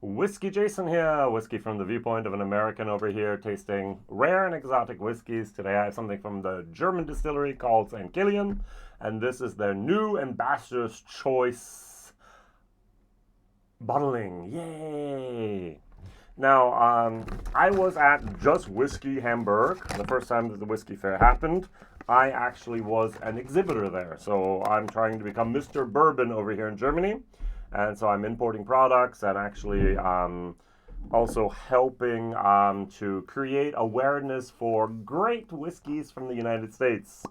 WhiskyJason here, whiskey from the viewpoint of an American over here, tasting rare and exotic whiskeys. Today I have something from the German distillery called St. Kilian, and this is their new Ambassador's Choice bottling. Yay! Now, I was at Just Whisky Hamburg the first time that the whiskey fair happened. I actually was an exhibitor there, so I'm trying to become Mr. Bourbon over here in Germany. And so I'm importing products and actually also helping to create awareness for great whiskeys from the United States.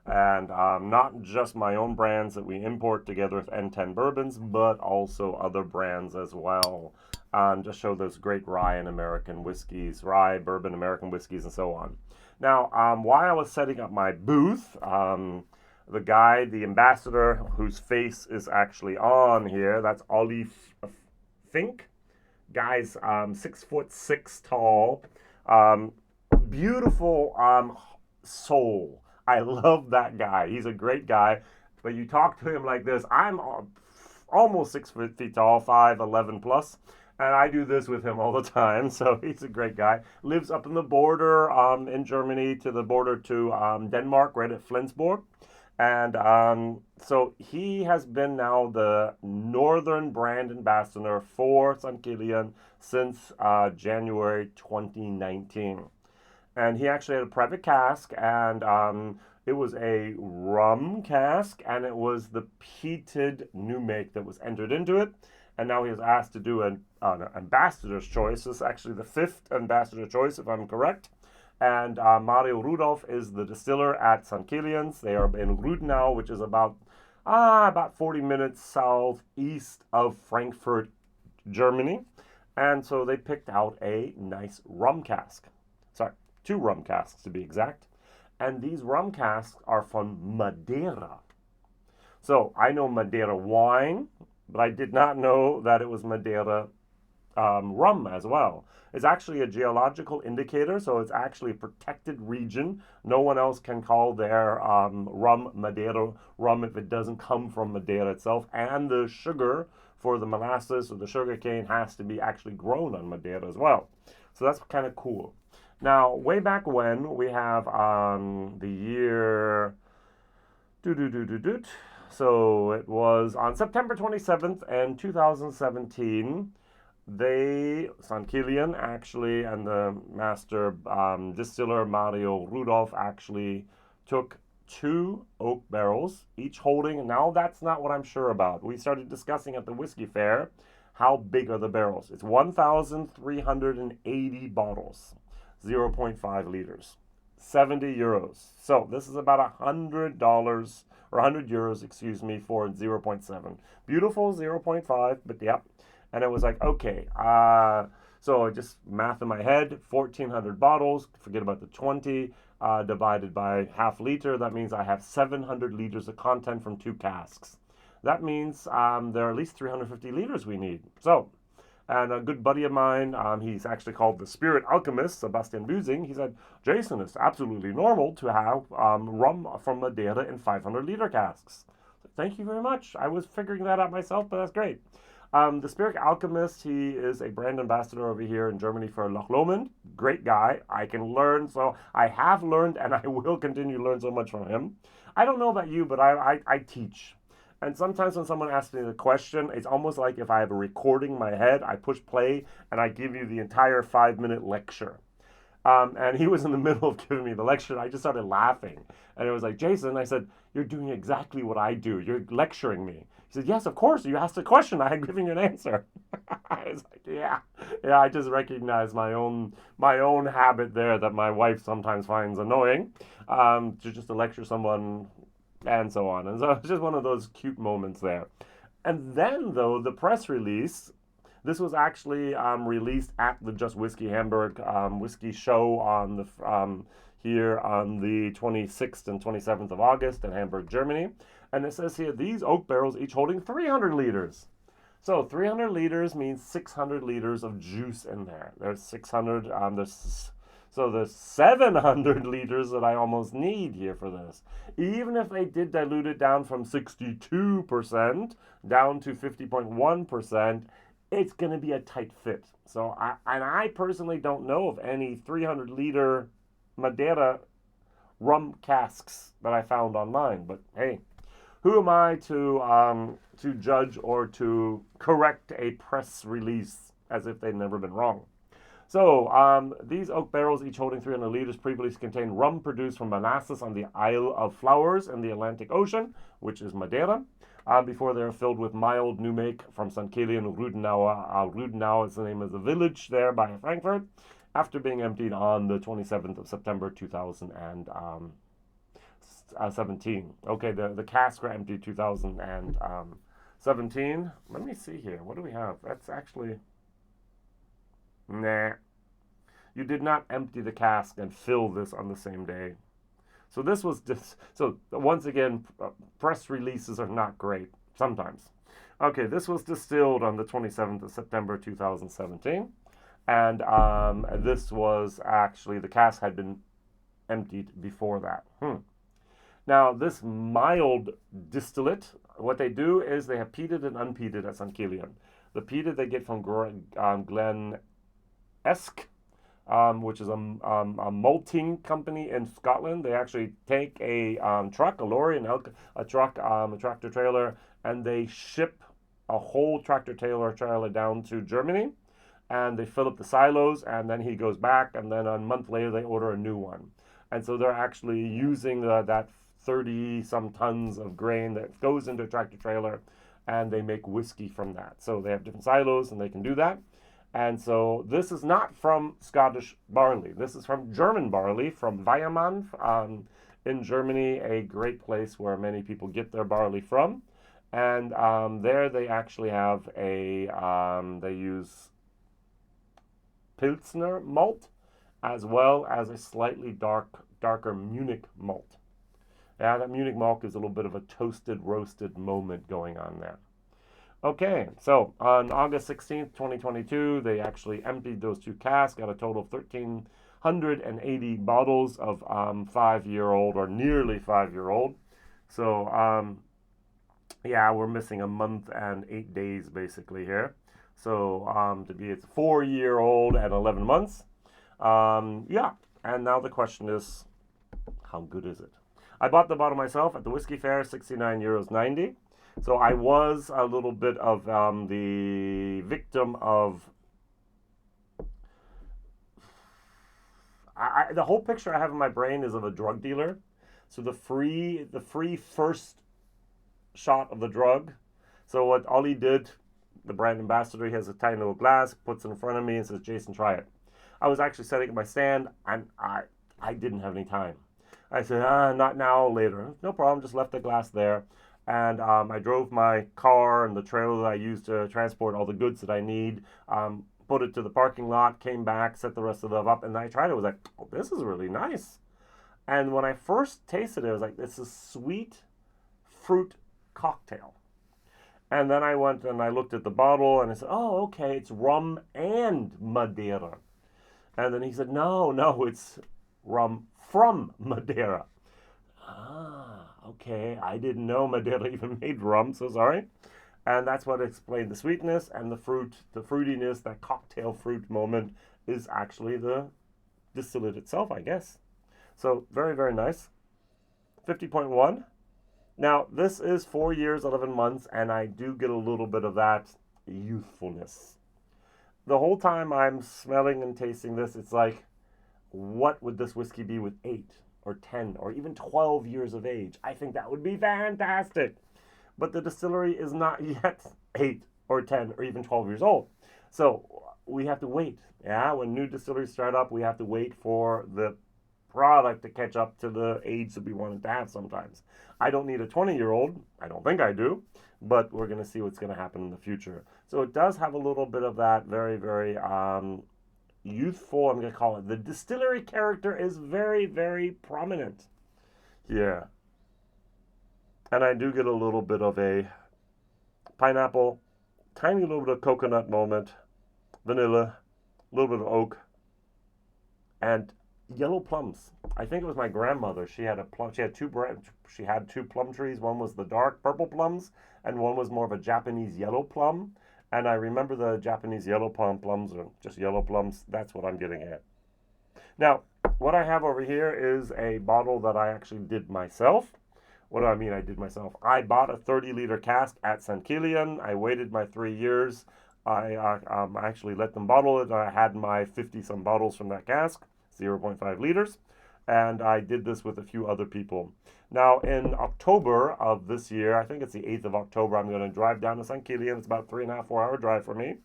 And not just my own brands that we import together with N10 bourbons, but also other brands as well. Just show those great rye and American whiskeys, rye, bourbon, American whiskeys, and so on. Now, while I was setting up my booth, the guy, the ambassador, whose face is actually on here, that's Olli Fink. Guy's 6'6" tall, beautiful soul. I love that guy. He's a great guy. But you talk to him like this. I'm almost 6 feet tall, 5'11" plus. And I do this with him all the time, so he's a great guy. Lives up in the border in Germany to the border to Denmark, right at Flensburg. And so he has been now the northern brand ambassador for St. Kilian since January 2019. And he actually had a private cask, and it was a rum cask, and it was the peated new make that was entered into it. And now he was asked to do an ambassador's choice. This is actually the 5th ambassador choice, if I'm correct. And Mario Rudolf is the distiller at St. Kilian's. They are in Rüdenau, which is about 40 minutes southeast of Frankfurt, Germany. And so they picked out a nice rum cask. Sorry, 2 rum casks to be exact. And these rum casks are from Madeira. So I know Madeira wine, but I did not know that it was Madeira rum as well. It's actually a geological indicator, so it's actually a protected region. No one else can call their rum Madeira rum if it doesn't come from Madeira itself. And the sugar for the molasses or the sugar cane has to be actually grown on Madeira as well. So that's kind of cool. Now, way back when, we have the year... So it was on September 27th in 2017. St. Kilian actually, and the Master Distiller Mario Rudolf actually took 2 oak barrels, each holding, and now that's not what I'm sure about. We started discussing at the whiskey fair, how big are the barrels? It's 1,380 bottles, 0.5 liters, 70 euros. So this is about $100 or 100 euros, excuse me, for 0.7. Beautiful 0.5, but yep. And it was like, okay, so just math in my head, 1,400 bottles, forget about the 20, divided by half liter. That means I have 700 liters of content from 2 casks. That means there are at least 350 liters we need. So, and a good buddy of mine, he's actually called the Spirit Alchemist, Sebastian Büsing. He said, Jason, it's absolutely normal to have rum from Madeira in 500-liter casks. So, thank you very much. I was figuring that out myself, but that's great. The Spirit Alchemist, he is a brand ambassador over here in Germany for Loch Lomond. Great guy. I can learn, so I have learned, and I will continue to learn so much from him. I don't know about you, but I teach. And sometimes when someone asks me the question, it's almost like if I have a recording in my head, I push play, and I give you the entire 5-minute lecture. And he was in the middle of giving me the lecture, and I just started laughing. And it was like, Jason, I said, you're doing exactly what I do. You're lecturing me. He said, yes, of course. You asked a question. I'm giving you an answer. I was like, yeah. I just recognized my own habit there that my wife sometimes finds annoying, to lecture someone and so on. And so it's just one of those cute moments there. And then, though, the press release, this was actually released at the Just Whisky Hamburg whiskey show on the here on the 26th and 27th of August in Hamburg, Germany. And it says here, these oak barrels each holding 300 liters. So 300 liters means 600 liters of juice in there. There's 600, so there's 700 liters that I almost need here for this. Even if they did dilute it down from 62% down to 50.1%, it's going to be a tight fit. So I personally don't know of any 300-liter Madeira rum casks that I found online. But hey, who am I to judge or to correct a press release as if they'd never been wrong? So these oak barrels, each holding 300 liters, previously contained rum produced from Manassas on the Isle of Flowers in the Atlantic Ocean, which is Madeira. Before they were filled with mild new make from St. Kilian Rüdenau. Rüdenau is the name of the village there by Frankfurt, after being emptied on the 27th of September 2017. Okay, the casks were emptied 2017. Let me see here. What do we have? That's actually... Nah. You did not empty the cask and fill this on the same day. So this was so once again, press releases are not great sometimes. Okay, this was distilled on the 27th of September 2017, and this was actually, the cask had been emptied before that. Now this mild distillate, what they do is they have peated and unpeated at St. Kilian. The peated they get from Glen Esk, which is a malting company in Scotland. They actually take a truck, a lorry, a truck, a tractor trailer, and they ship a whole tractor trailer down to Germany, and they fill up the silos, and then he goes back, and then a month later they order a new one. And so they're actually using that 30-some tons of grain that goes into a tractor trailer, and they make whiskey from that. So they have different silos, and they can do that. And so this is not from Scottish barley. This is from German barley, from Weyermann in Germany, a great place where many people get their barley from. And there they actually have they use Pilsner malt, as well as a slightly darker Munich malt. Yeah, that Munich malt is a little bit of a toasted, roasted moment going on there. Okay, so on August 16th, 2022, they actually emptied those two casks, got a total of 1,380 bottles of 5-year-old or nearly 5-year-old. So, yeah, we're missing a month and 8 days basically here. So, it's 4-year-old and 11 months. Yeah, and now the question is, how good is it? I bought the bottle myself at the Whiskey Fair, €69.90. So I was a little bit of the victim of... the whole picture I have in my brain is of a drug dealer. So the free first shot of the drug. So what Olli did, the brand ambassador, he has a tiny little glass, puts it in front of me and says, "Jason, try it." I was actually setting up my stand, and I didn't have any time. I said, not now, later. No problem, just left the glass there. And I drove my car and the trailer that I used to transport all the goods that I need, put it to the parking lot, came back, set the rest of it up, and I tried it. I was like, oh, this is really nice. And when I first tasted it, I was like, this is sweet fruit cocktail. And then I went and I looked at the bottle and I said, oh, okay, it's rum and Madeira. And then he said, no, it's rum from Madeira. Okay, I didn't know Madeira even made rum, so sorry. And that's what explained the sweetness and the fruitiness, that cocktail fruit moment is actually the distillate itself, I guess. So very, very nice. 50.1. Now, this is 4 years, 11 months, and I do get a little bit of that youthfulness. The whole time I'm smelling and tasting this, it's like, what would this whiskey be with 8 or 10 or even 12 years of age? I think that would be fantastic. But the distillery is not yet 8 or 10 or even 12 years old. So we have to wait. Yeah, when new distilleries start up, we have to wait for the product to catch up to the age that we want it to have sometimes. I don't need a 20-year-old. I don't think I do. But we're going to see what's going to happen in the future. So it does have a little bit of that very, very youthful, I'm going to call it. The distillery character is very, very prominent. Yeah. And I do get a little bit of a pineapple, tiny little bit of coconut moment, vanilla, a little bit of oak, and yellow plums. I think it was my grandmother. She had two plum trees. One was the dark purple plums, and one was more of a Japanese yellow plum. And I remember the Japanese yellow plums, or just yellow plums. That's what I'm getting at. Now, what I have over here is a bottle that I actually did myself. What do I mean I did myself? I bought a 30-liter cask at St. Kilian. I waited my 3 years. I actually let them bottle it. I had my 50-some bottles from that cask, 0.5 liters. And I did this with a few other people. Now, in October of this year, I think it's the 8th of October, I'm going to drive down to St. Kilian. It's about 3.5, 4-hour drive for me.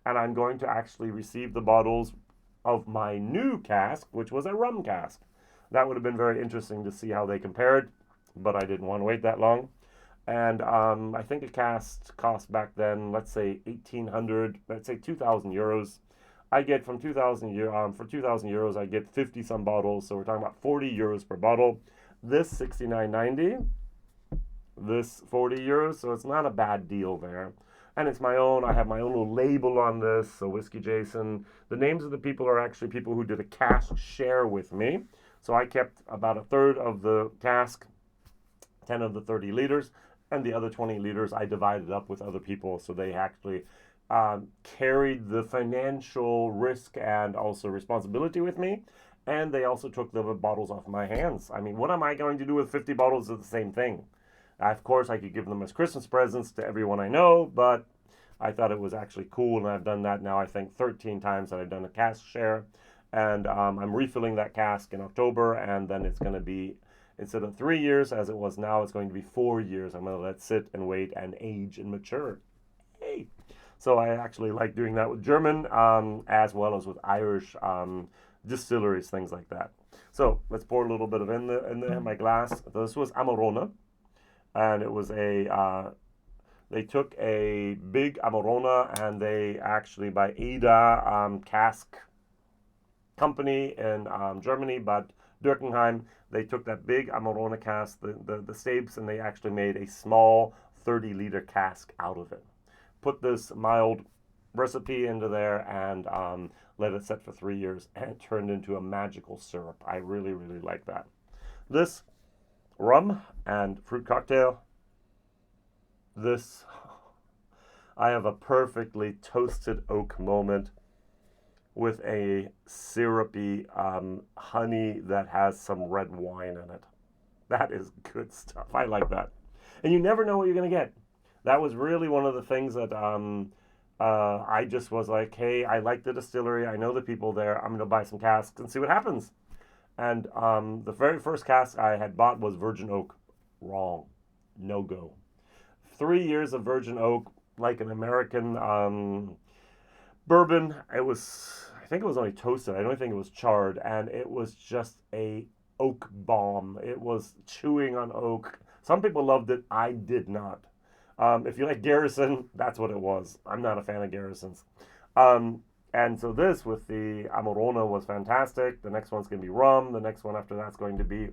And I'm going to actually receive the bottles of my new cask, which was a rum cask. That would have been very interesting to see how they compared, but I didn't want to wait that long. And I think a cask cost back then, let's say 1,800, let's say 2,000 euros. I get from 2,000 for 2,000 euros, I get 50 some bottles. So we're talking about 40 euros per bottle. This 69.90, this 40 euros. So it's not a bad deal there. And it's my own. I have my own little label on this. So WhiskyJason. The names of the people are actually people who did a cask share with me. So I kept about a third of the cask, 10 of the 30 liters, and the other 20 liters I divided up with other people. So they actually carried the financial risk and also responsibility with me. And they also took the bottles off my hands. I mean, what am I going to do with 50 bottles of the same thing? Of course, I could give them as Christmas presents to everyone I know, but I thought it was actually cool, and I've done that now, I think, 13 times that I've done a cask share. And I'm refilling that cask in October, and then it's going to be, instead of 3 years as it was now, it's going to be 4 years. I'm going to let it sit and wait and age and mature. Hey! So I actually like doing that with German as well as with Irish distilleries, things like that. So let's pour a little bit of in my glass. This was Amarone. And it was they took a big Amarone, and they actually, by Ada cask company in Germany, but Birkenheim, they took that big Amarone cask, the Stabes, and they actually made a small 30-liter cask out of it. Put this mild recipe into there and let it set for 3 years, and it turned into a magical syrup. I really, really like that. This rum and fruit cocktail. This, I have a perfectly toasted oak moment with a syrupy honey that has some red wine in it. That is good stuff. I like that. And you never know what you're going to get. That was really one of the things that I just was like, hey, I like the distillery. I know the people there. I'm going to buy some casks and see what happens. And the very first cask I had bought was virgin oak. Wrong. No go. 3 years of virgin oak, like an American bourbon. It was, I think it was only toasted. I don't think it was charred. And it was just a oak bomb. It was chewing on oak. Some people loved it. I did not. If you like Garrison, that's what it was. I'm not a fan of Garrisons. And so this with the Amarone was fantastic. The next one's going to be rum. The next one after that's going to be,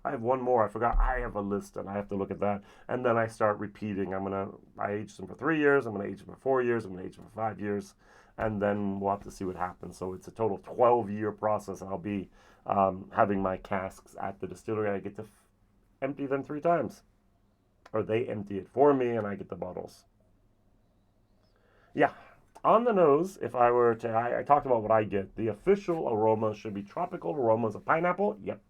I have one more. I forgot. I have a list and I have to look at that. And then I start repeating. I aged them for 3 years. I'm going to age them for 4 years. I'm going to age them for 5 years. And then we'll have to see what happens. So it's a total 12-year process. I'll be having my casks at the distillery. I get to empty them 3 times. Or they empty it for me and I get the bottles. Yeah. On the nose, if I were to, I talked about what I get. The official aroma should be tropical aromas of pineapple. Yep.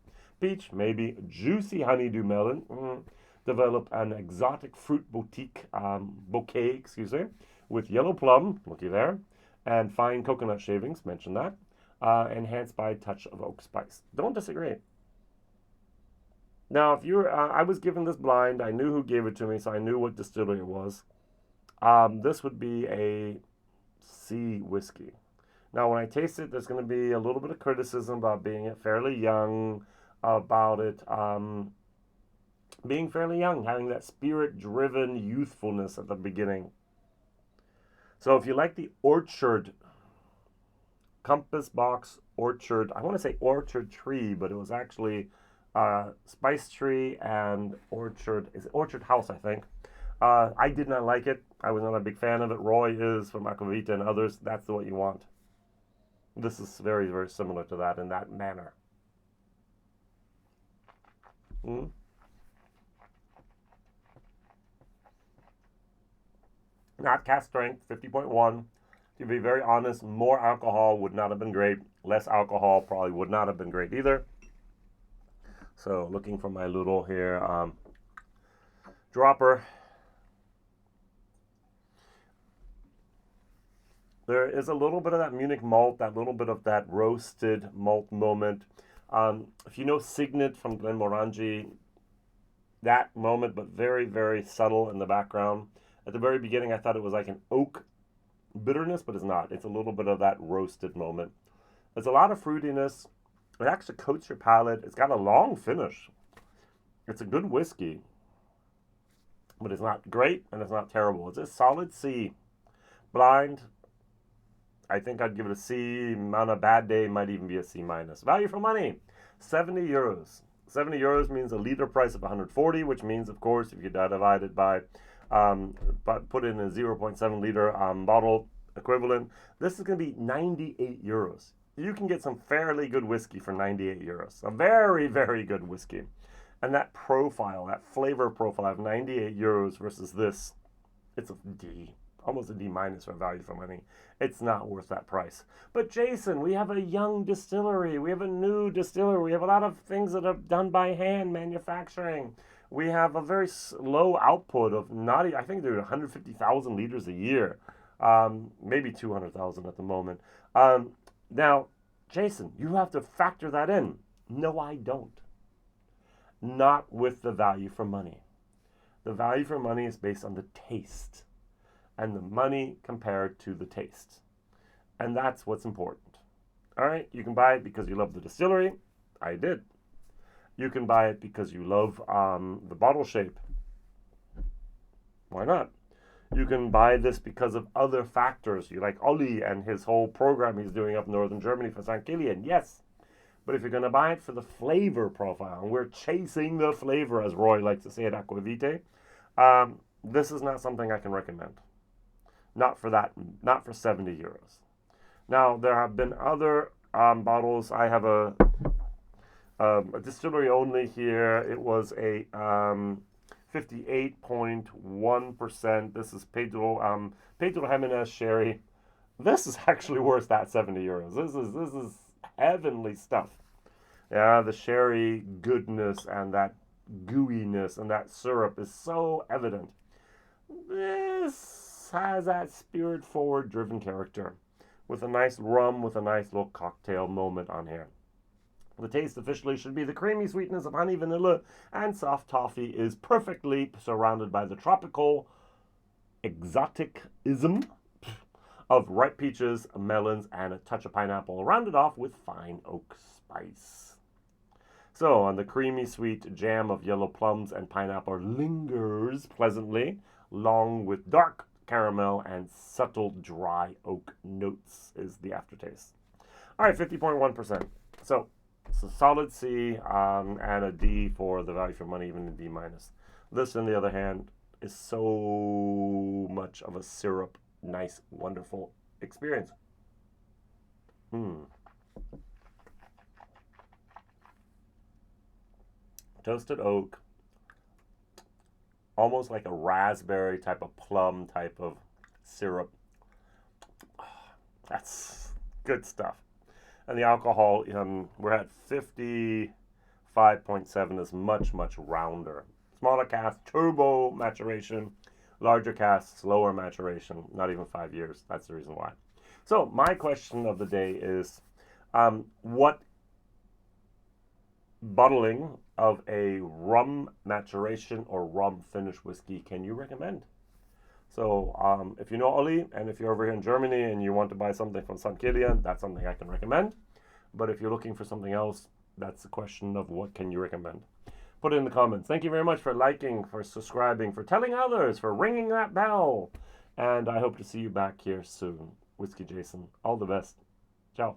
Peach, maybe. Juicy honeydew melon. Develop an exotic fruit bouquet, with yellow plum, looky there, and fine coconut shavings, mentioned that, enhanced by a touch of oak spice. Don't disagree. Now, if you're, I was given this blind. I knew who gave it to me, so I knew what distillery it was. This would be a C whiskey. Now, when I taste it, there's going to be a little bit of criticism about being fairly young, about it being fairly young, having that spirit-driven youthfulness at the beginning. So if you like the orchard, Compass Box Orchard, I want to say orchard tree, but it was actually spice tree and orchard, is it orchard house, I think. I did not like it. I was not a big fan of it. Roy is from Aquavita and others. That's what you want. This is very, very similar to that in that manner. Not cask strength, 50.1. To be very honest, more alcohol would not have been great. Less alcohol probably would not have been great either. So looking for my little here dropper. There is a little bit of that Munich malt, that little bit of that roasted malt moment. If you know Signet from Glenmorangie, that moment, but very, very subtle in the background. At the very beginning, I thought it was like an oak bitterness, but it's not. It's a little bit of that roasted moment. There's a lot of fruitiness. It actually coats your palate. It's got a long finish. It's a good whiskey, but it's not great and it's not terrible. It's a solid C. Blind, I think I'd give it a C. On a bad day, might even be a C minus. Value for money, 70 euros. 70 euros means a liter price of 140, which means, of course, if you divide it by, but put in a 0.7 liter bottle equivalent, this is going to be 98 euros. You can get some fairly good whiskey for 98 euros. A very, very good whiskey. And that profile, that flavor profile of 98 euros versus this, it's a D. Almost a D minus for value for money. It's not worth that price. But Jason, we have a young distillery. We have a new distillery. We have a lot of things that are done by hand manufacturing. We have a very low output of I think they're 150,000 liters a year. Maybe 200,000 at the moment. Now, Jason, you have to factor that in. No, I don't. Not with the value for money. The value for money is based on the taste. And the money compared to the taste. And that's what's important. All right, you can buy it because you love the distillery. I did. You can buy it because you love the bottle shape. Why not? You can buy this because of other factors. You like Olli and his whole program he's doing up in northern Germany for St. Kilian. Yes. But if you're going to buy it for the flavor profile, and we're chasing the flavor, as Roy likes to say at Aquavite, this is not something I can recommend. Not for that, not for 70 euros. Now, there have been other bottles. I have a distillery only here. It was a 58.1%. This is Pedro Jimenez sherry. This is actually worth that 70 euros. This is heavenly stuff. Yeah, the sherry goodness and that gooiness and that syrup is so evident. This has that spirit-forward driven character with a nice rum, with a nice little cocktail moment on here. The taste officially should be the creamy sweetness of honey, vanilla, and soft toffee is perfectly surrounded by the tropical exoticism of ripe peaches, melons, and a touch of pineapple, rounded off with fine oak spice. So, on the creamy sweet jam of yellow plums and pineapple lingers pleasantly, along with dark caramel and subtle dry oak notes is the aftertaste. All right, 50.1%. So it's a solid C and a D for the value for money, even a D minus. This, on the other hand, is so much of a syrup, nice, wonderful experience. Toasted oak. Almost like a raspberry type of plum type of syrup. That's good stuff. And the alcohol, we're at 55.7 is much, much rounder. Smaller cask, turbo maturation. Larger casks, slower maturation. Not even 5 years. That's the reason why. So my question of the day is, what bottling of a rum maturation or rum finished whiskey can you recommend? So if you know Olli, and if you're over here in Germany and you want to buy something from St. Kilian, that's something I can recommend. But if you're looking for something else, that's the question of what can you recommend. Put it in the comments. Thank you very much for liking, for subscribing, for telling others, for ringing that bell. And I hope to see you back here soon. WhiskyJason, all the best. Ciao.